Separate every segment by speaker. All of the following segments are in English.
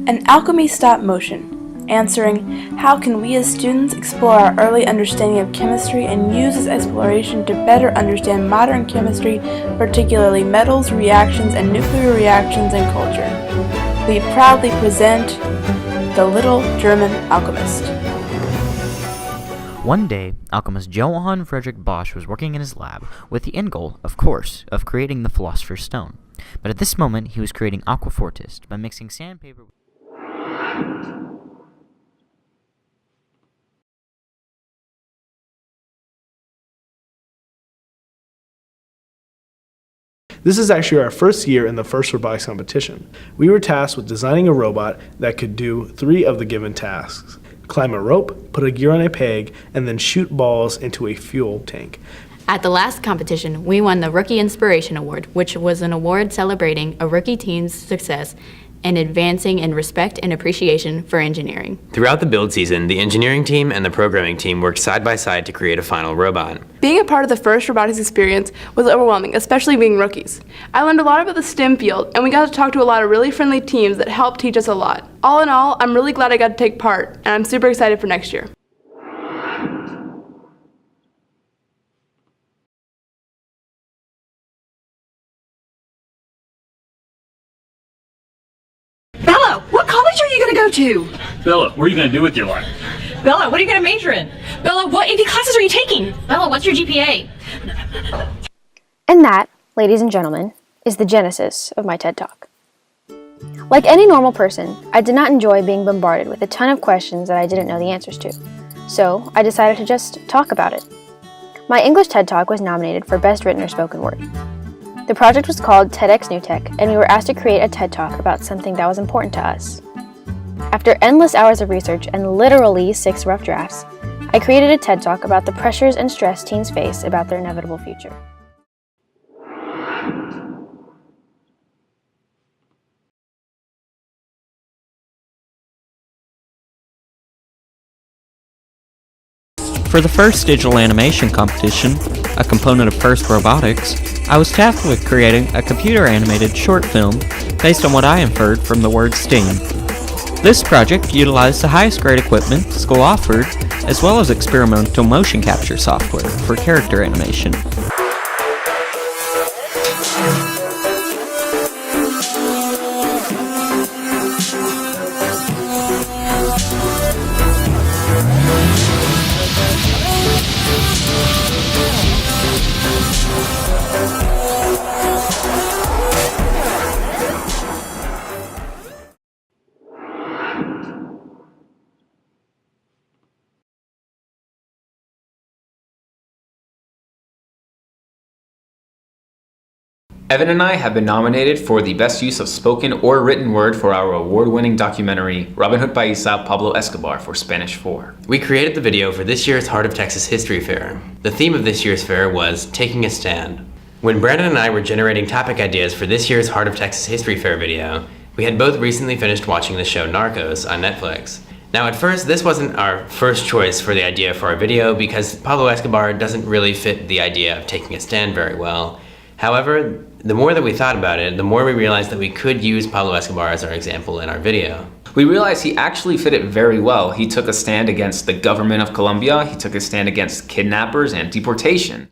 Speaker 1: and alchemy stop motion, answering how can we as students explore our early understanding of chemistry and use this exploration to better understand modern chemistry, particularly metals, reactions, and nuclear reactions and culture. We proudly present The Little German Alchemist.
Speaker 2: One day, alchemist Johann Friedrich Bosch was working in his lab with the end goal, of course, of creating the Philosopher's Stone. But at this moment, he was creating aquafortis by mixing sandpaper with...
Speaker 3: This is actually our first year in the first robotics competition. We were tasked with designing a robot that could do 3 of the given tasks: climb a rope, put a gear on a peg, and then shoot balls into a fuel tank.
Speaker 4: At the last competition, we won the Rookie Inspiration Award, which was an award celebrating a rookie team's success and advancing in respect and appreciation for engineering.
Speaker 5: Throughout the build season, the engineering team and the programming team worked side by side to create a final robot.
Speaker 1: Being a part of the first robotics experience was overwhelming, especially being rookies. I learned a lot about the STEM field, and we got to talk to a lot of really friendly teams that helped teach us a lot. All in all, I'm really glad I got to take part, and I'm super excited for next year.
Speaker 6: Bella, what college are you going to go to?
Speaker 7: Bella, what are you going to do with your life?
Speaker 6: Bella, what are you going to major in? Bella, what AP classes are you taking? Bella, what's your GPA?
Speaker 8: And that, ladies and gentlemen, is the genesis of my TED Talk. Like any normal person, I did not enjoy being bombarded with a ton of questions that I didn't know the answers to. So I decided to just talk about it. My English TED Talk was nominated for Best Written or Spoken Word. The project was called TEDx New Tech, and we were asked to create a TED Talk about something that was important to us. After endless hours of research and literally 6 rough drafts, I created a TED Talk about the pressures and stress teens face about their inevitable future.
Speaker 9: For the first digital animation competition, a component of First Robotics, I was tasked with creating a computer-animated short film based on what I inferred from the word STEAM. This project utilized the highest grade equipment the school offered, as well as experimental motion capture software for character animation.
Speaker 10: Evan and I have been nominated for the best use of spoken or written word for our award-winning documentary, Robin Hood Paisa, Pablo Escobar for Spanish 4.
Speaker 5: We created the video for this year's Heart of Texas History Fair. The theme of this year's fair was Taking a Stand. When Brandon and I were generating topic ideas for this year's Heart of Texas History Fair video, we had both recently finished watching the show Narcos on Netflix. Now at first, this wasn't our first choice for the idea for our video because Pablo Escobar doesn't really fit the idea of taking a stand very well. However, the more that we thought about it, the more we realized that we could use Pablo Escobar as our example in our video.
Speaker 10: We realized he actually fit it very well. He took a stand against the government of Colombia, he took a stand against kidnappers and deportation.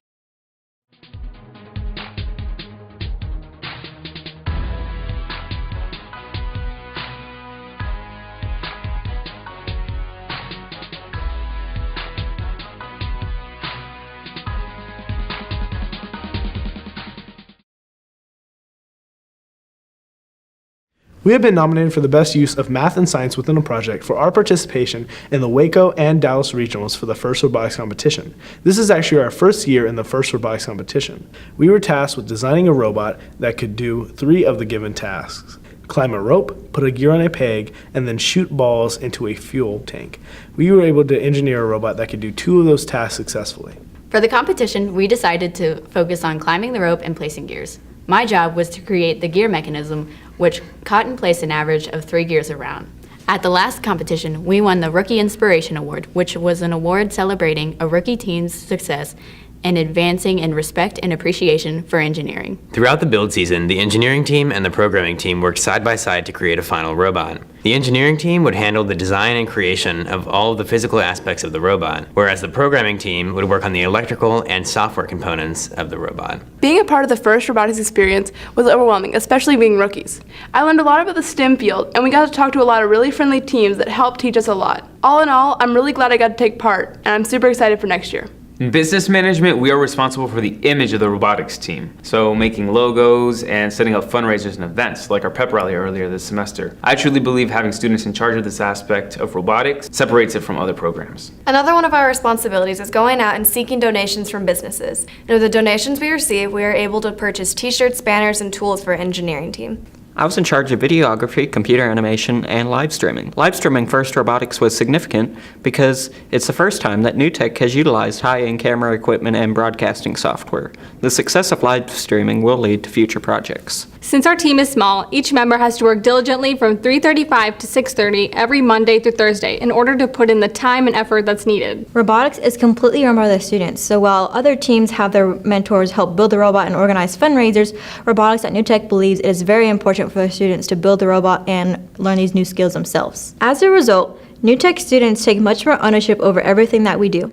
Speaker 3: We have been nominated for the best use of math and science within a project for our participation in the Waco and Dallas regionals for the first robotics competition. This is actually our first year in the first robotics competition. We were tasked with designing a robot that could do 3 of the given tasks: climb a rope, put a gear on a peg, and then shoot balls into a fuel tank. We were able to engineer a robot that could do 2 of those tasks successfully.
Speaker 4: For the competition, we decided to focus on climbing the rope and placing gears. My job was to create the gear mechanism, which caught and placed an average of 3 gears around. At the last competition, we won the Rookie Inspiration Award, which was an award celebrating a rookie team's success and advancing in respect and appreciation for engineering.
Speaker 5: Throughout the build season, the engineering team and the programming team worked side by side to create a final robot. The engineering team would handle the design and creation of all of the physical aspects of the robot, whereas the programming team would work on the electrical and software components of the robot.
Speaker 1: Being a part of the first robotics experience was overwhelming, especially being rookies. I learned a lot about the STEM field, and we got to talk to a lot of really friendly teams that helped teach us a lot. All in all, I'm really glad I got to take part, and I'm super excited for next year.
Speaker 10: In business management, we are responsible for the image of the robotics team. So making logos and setting up fundraisers and events, like our pep rally earlier this semester. I truly believe having students in charge of this aspect of robotics separates it from other programs.
Speaker 11: Another one of our responsibilities is going out and seeking donations from businesses. And with the donations we receive, we are able to purchase t-shirts, banners, and tools for our engineering team.
Speaker 9: I was in charge of videography, computer animation, and live streaming. Live streaming First Robotics was significant because it's the first time that New Tech has utilized high-end camera equipment and broadcasting software. The success of live streaming will lead to future projects.
Speaker 12: Since our team is small, each member has to work diligently from 3:35 to 6:30 every Monday through Thursday in order to put in the time and effort that's needed.
Speaker 13: Robotics is completely run by the students, so while other teams have their mentors help build the robot and organize fundraisers, Robotics at New Tech believes it is very important for the students to build the robot and learn these new skills themselves. As a result, New Tech students take much more ownership over everything that we do.